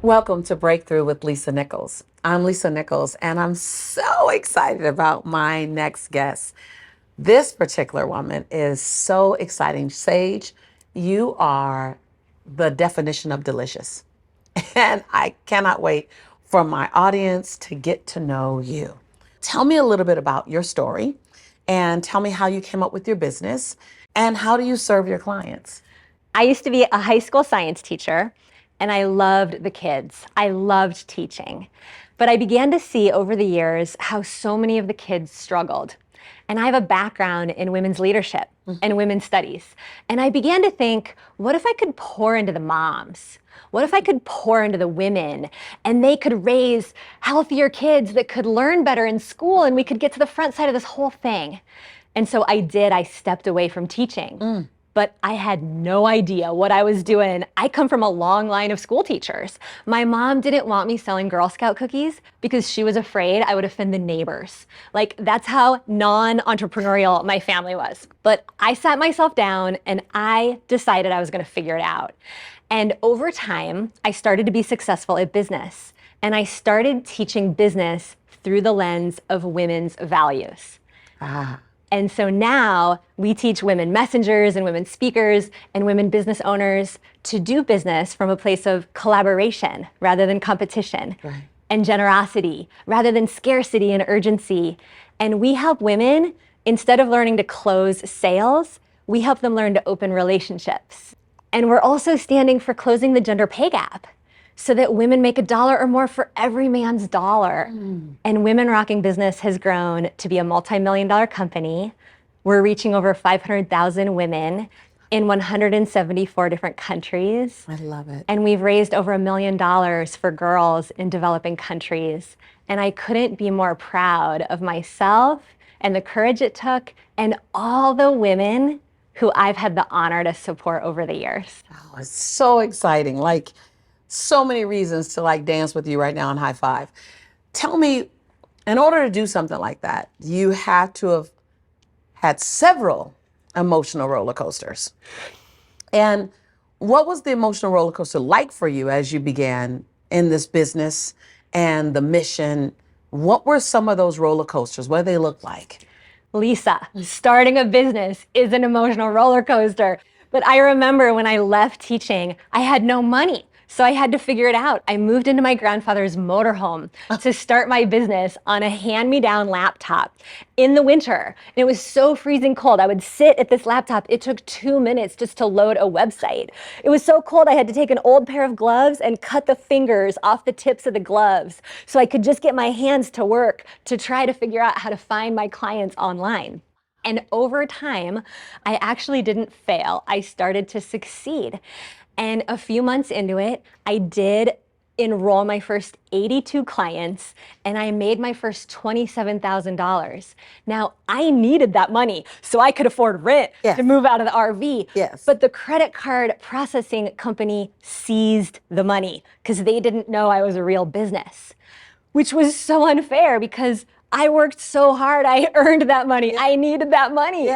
Welcome to Breakthrough with Lisa Nichols. I'm Lisa Nichols, and I'm so excited about my next guest. This particular woman is so exciting. Sage, you are the definition of delicious. And I cannot wait for my audience to get to know you. Tell me a little bit about your story and tell me how you came up with your business and how do you serve your clients? I used to be a high school science teacher, and I loved the kids. I loved teaching. But I began to see over the years how so many of the kids struggled. And I have a background in women's leadership and women's studies. And I began to think, what if I could pour into the moms? What if I could pour into the women and they could raise healthier kids that could learn better in school and we could get to the front side of this whole thing? And so I did. I stepped away from teaching. But I had no idea what I was doing. I come from a long line of school teachers. My mom didn't want me selling Girl Scout cookies because she was afraid I would offend the neighbors. Like, that's how non-entrepreneurial my family was. But I sat myself down and I decided I was going to figure it out. And over time, I started to be successful at business. And I started teaching business through the lens of women's values. And so now we teach women messengers and women speakers and women business owners to do business from a place of collaboration rather than competition, and generosity rather than scarcity and urgency. And we help women, instead of learning to close sales, we help them learn to open relationships. And we're also standing for closing the gender pay gap, so that women make $1 or more for every man's dollar. And Women Rocking Business has grown to be a multi-million-dollar company. We're reaching over 500,000 women in 174 different countries. I love it. And we've raised over $1 million for girls in developing countries. And I couldn't be more proud of myself and the courage it took and all the women who I've had the honor to support over the years. Oh, it's so exciting. Like, so many reasons to dance with you right now and high five. Tell me, in order to do something like that, you had to have had several emotional roller coasters. And what was the emotional roller coaster like for you as you began in this business and the mission? What were some of those roller coasters? What did they look like? Lisa, starting a business is an emotional roller coaster. But I remember when I left teaching, I had no money. So I had to figure it out. I moved into my grandfather's motorhome to start my business on a hand-me-down laptop in the winter. And it was so freezing cold. I would sit at this laptop. It took 2 minutes just to load a website. It was so cold I had to take an old pair of gloves and cut the fingers off the tips of the gloves so I could just get my hands to work to try to figure out how to find my clients online. And over time, I actually didn't fail. I started to succeed. And a few months into it, I did enroll my first 82 clients and I made my first $27,000. Now, I needed that money so I could afford rent to move out of the RV. But the credit card processing company seized the money because they didn't know I was a real business, which was so unfair because I worked so hard. I earned that money. I needed that money.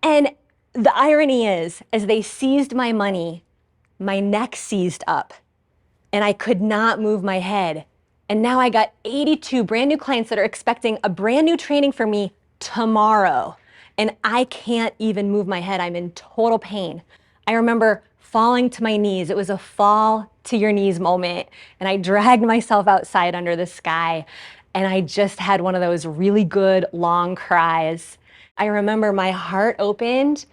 And the irony is, as they seized my money, my neck seized up and I could not move my head. And now I got 82 brand new clients that are expecting a brand new training from me tomorrow. And I can't even move my head. I'm in total pain. I remember falling to my knees. It was a fall to your knees moment. And I dragged myself outside under the sky. And I just had one of those really good long cries. I remember my heart opened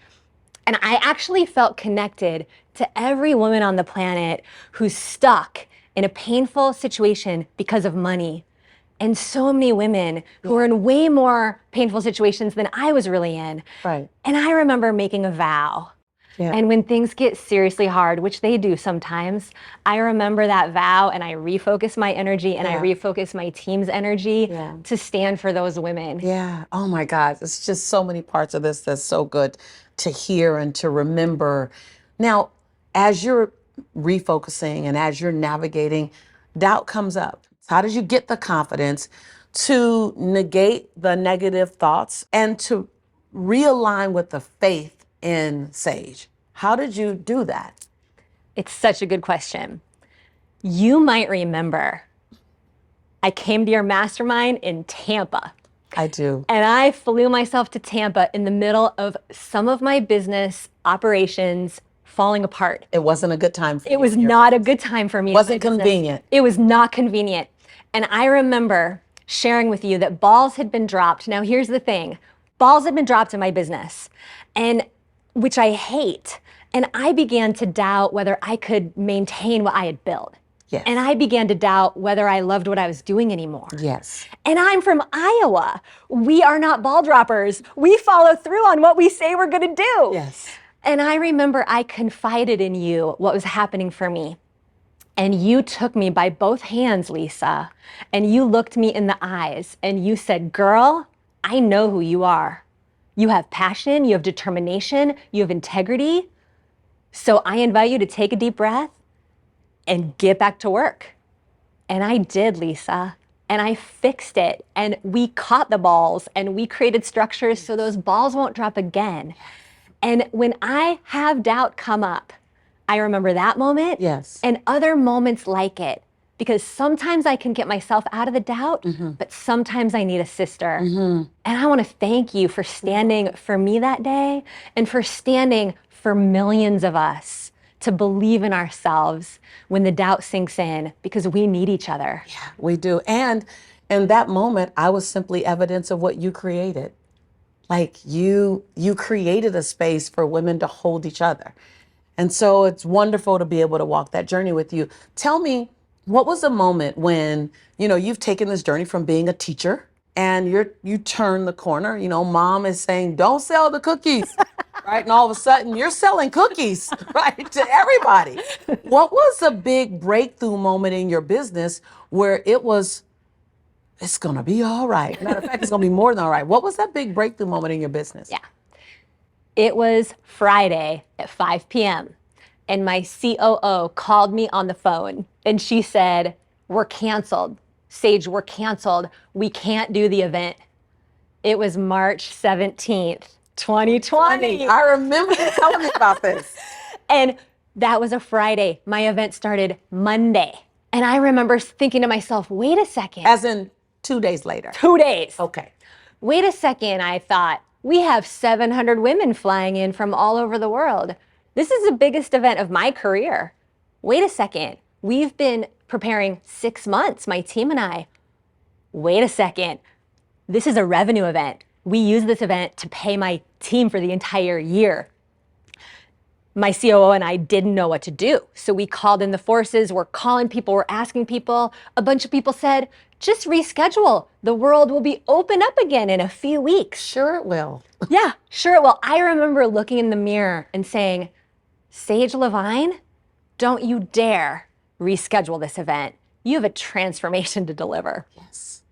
and I actually felt connected to every woman on the planet who's stuck in a painful situation because of money. And so many women who are in way more painful situations than I was really in. And I remember making a vow. And when things get seriously hard, which they do sometimes, I remember that vow and I refocus my energy and I refocus my team's energy to stand for those women. Oh my God, it's just so many parts of this that's so good to hear and to remember. Now, as you're refocusing and as you're navigating, doubt comes up. How did you get the confidence to negate the negative thoughts and to realign with the faith in Sage? How did you do that? It's such a good question. You might remember I came to your mastermind in Tampa. I do. And I flew myself to Tampa in the middle of some of my business operations falling apart. It wasn't a good time for you. It was not a good time for me. Wasn't convenient. It was not convenient. And I remember sharing with you that balls had been dropped. Now, here's the thing. Balls had been dropped in my business, and which I hate. And I began to doubt whether I could maintain what I had built. Yes. And I began to doubt whether I loved what I was doing anymore. Yes. And I'm from Iowa. We are not ball droppers. We follow through on what we say we're going to do. Yes. And I remember I confided in you what was happening for me. And you took me by both hands, Lisa, and you looked me in the eyes and you said, girl, I know who you are. You have passion, you have determination, you have integrity. So I invite you to take a deep breath and get back to work. And I did, Lisa, and I fixed it. And we caught the balls and we created structures so those balls won't drop again. And when I have doubt come up, I remember that moment. Yes. And other moments like it, because sometimes I can get myself out of the doubt, but sometimes I need a sister. And I want to thank you for standing for me that day and for standing for millions of us to believe in ourselves when the doubt sinks in, because we need each other. Yeah, we do. And in that moment, I was simply evidence of what you created. Like you created a space for women to hold each other. And so it's wonderful to be able to walk that journey with you. Tell me, what was the moment when, you've taken this journey from being a teacher and you turn the corner, mom is saying, don't sell the cookies, right? And all of a sudden you're selling cookies, right, to everybody. What was a big breakthrough moment in your business where it's going to be all right? Matter of fact, it's going to be more than all right. What was that big breakthrough moment in your business? Yeah. It was Friday at 5 p.m. and my COO called me on the phone and she said, we're canceled. Sage, we're canceled. We can't do the event. It was March 17th, 2020. I remember you telling me about this. And that was a Friday. My event started Monday. And I remember thinking to myself, wait a second. As in 2 days later. 2 days. Okay. Wait a second, I thought. We have 700 women flying in from all over the world. This is the biggest event of my career. Wait a second. We've been preparing 6 months, my team and I. Wait a second. This is a revenue event. We use this event to pay my team for the entire year. My COO and I didn't know what to do. So we called in the forces. We're calling people. We're asking people. A bunch of people said, just reschedule. The world will be open up again in a few weeks. Sure it will. Yeah, sure it will. I remember looking in the mirror and saying, Sage Lavine, don't you dare reschedule this event. You have a transformation to deliver. Yes.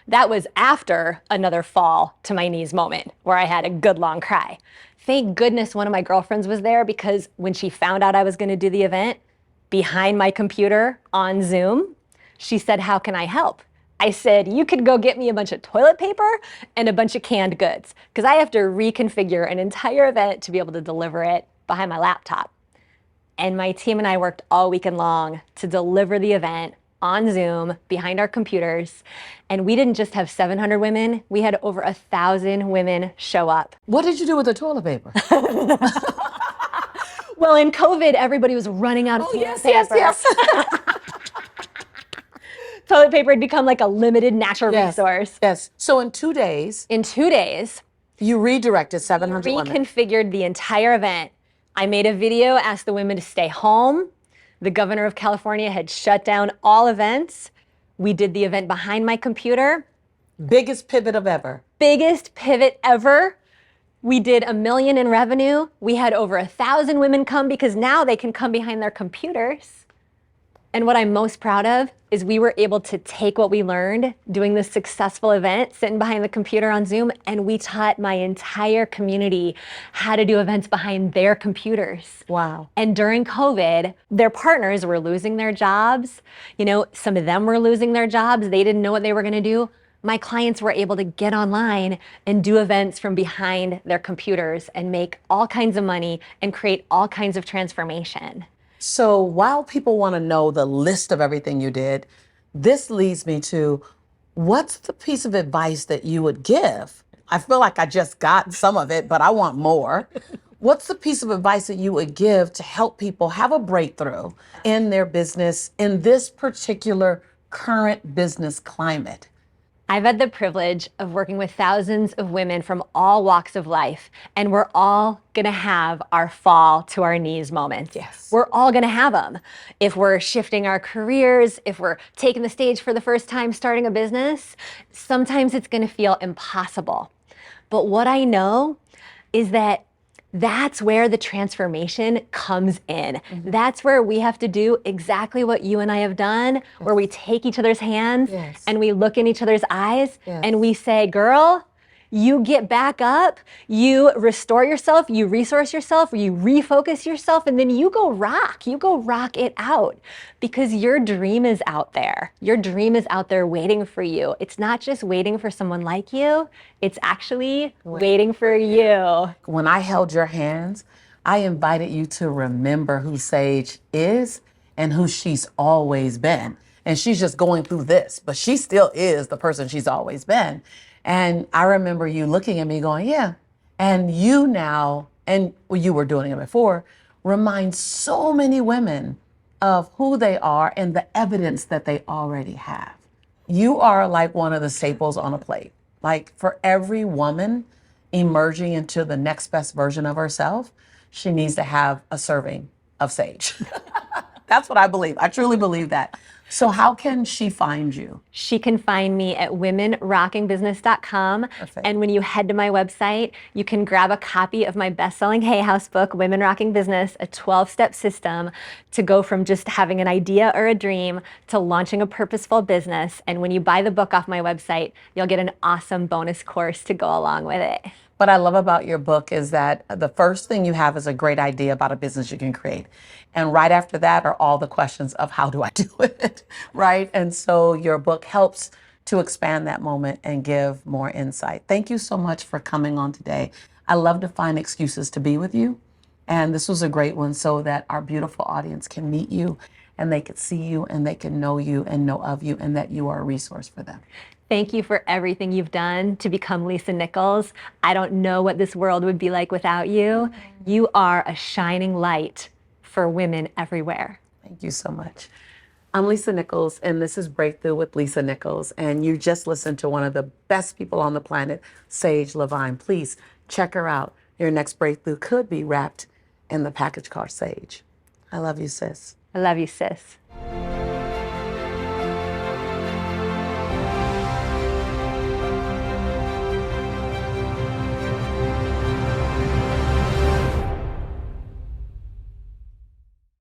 That was after another fall to my knees moment where I had a good long cry. Thank goodness one of my girlfriends was there, because when she found out I was going to do the event, behind my computer on Zoom, she said, how can I help? I said, you could go get me a bunch of toilet paper and a bunch of canned goods, because I have to reconfigure an entire event to be able to deliver it behind my laptop. And my team and I worked all weekend long to deliver the event on Zoom behind our computers. And we didn't just have 700 women, we had over 1,000 women show up. What did you do with the toilet paper? Well, in COVID, everybody was running out of toilet paper. Yes. Toilet paper had become like a limited natural resource. Yes. So in 2 days, In 2 days, you redirected 700 women. reconfigured the entire event. I made a video, asked the women to stay home. The governor of California had shut down all events. We did the event behind my computer. Biggest pivot of ever. Biggest pivot ever. We did $1 million in revenue. We had over 1,000 women come, because now they can come behind their computers. And what I'm most proud of is we were able to take what we learned doing this successful event, sitting behind the computer on Zoom, and we taught my entire community how to do events behind their computers. Wow. And during COVID, their partners were losing their jobs. Some of them were losing their jobs. They didn't know what they were going to do. My clients were able to get online and do events from behind their computers and make all kinds of money and create all kinds of transformation. So while people want to know the list of everything you did, this leads me to, what's the piece of advice that you would give? I feel like I just got some of it, but I want more. What's the piece of advice that you would give to help people have a breakthrough in their business in this particular current business climate? I've had the privilege of working with thousands of women from all walks of life, and we're all gonna have our fall to our knees moments. Yes. We're all gonna have them. If we're shifting our careers, if we're taking the stage for the first time starting a business, sometimes it's gonna feel impossible. But what I know is that that's where the transformation comes in. That's where we have to do exactly what you and I have done, where we take each other's hands and we look in each other's eyes and we say, girl, you get back up, you restore yourself, you resource yourself, you refocus yourself, and then you go rock it out, because your dream is out there. Your dream is out there waiting for you. It's not just waiting for someone like you, it's actually waiting for you. When I held your hands, I invited you to remember who Sage is and who she's always been. And she's just going through this, but she still is the person she's always been. And I remember you looking at me going, yeah. And you now, and you were doing it before, remind so many women of who they are and the evidence that they already have. You are like one of the staples on a plate. Like, for every woman emerging into the next best version of herself, she needs to have a serving of Sage. That's what I believe. I truly believe that. So how can she find you? She can find me at womenrockingbusiness.com. Perfect. And when you head to my website, you can grab a copy of my best-selling Hay House book, Women Rocking Business, a 12-step system to go from just having an idea or a dream to launching a purposeful business. And when you buy the book off my website, you'll get an awesome bonus course to go along with it. What I love about your book is that the first thing you have is a great idea about a business you can create. And right after that are all the questions of, how do I do it, right? And so your book helps to expand that moment and give more insight. Thank you so much for coming on today. I love to find excuses to be with you. And this was a great one so that our beautiful audience can meet you and they can see you and they can know you and know of you and that you are a resource for them. Thank you for everything you've done to become Lisa Nichols. I don't know what this world would be like without you. You are a shining light for women everywhere. Thank you so much. I'm Lisa Nichols, and this is Breakthrough with Lisa Nichols. And you just listened to one of the best people on the planet, Sage Lavine. Please check her out. Your next breakthrough could be wrapped in the package called Sage. I love you, sis. I love you, sis.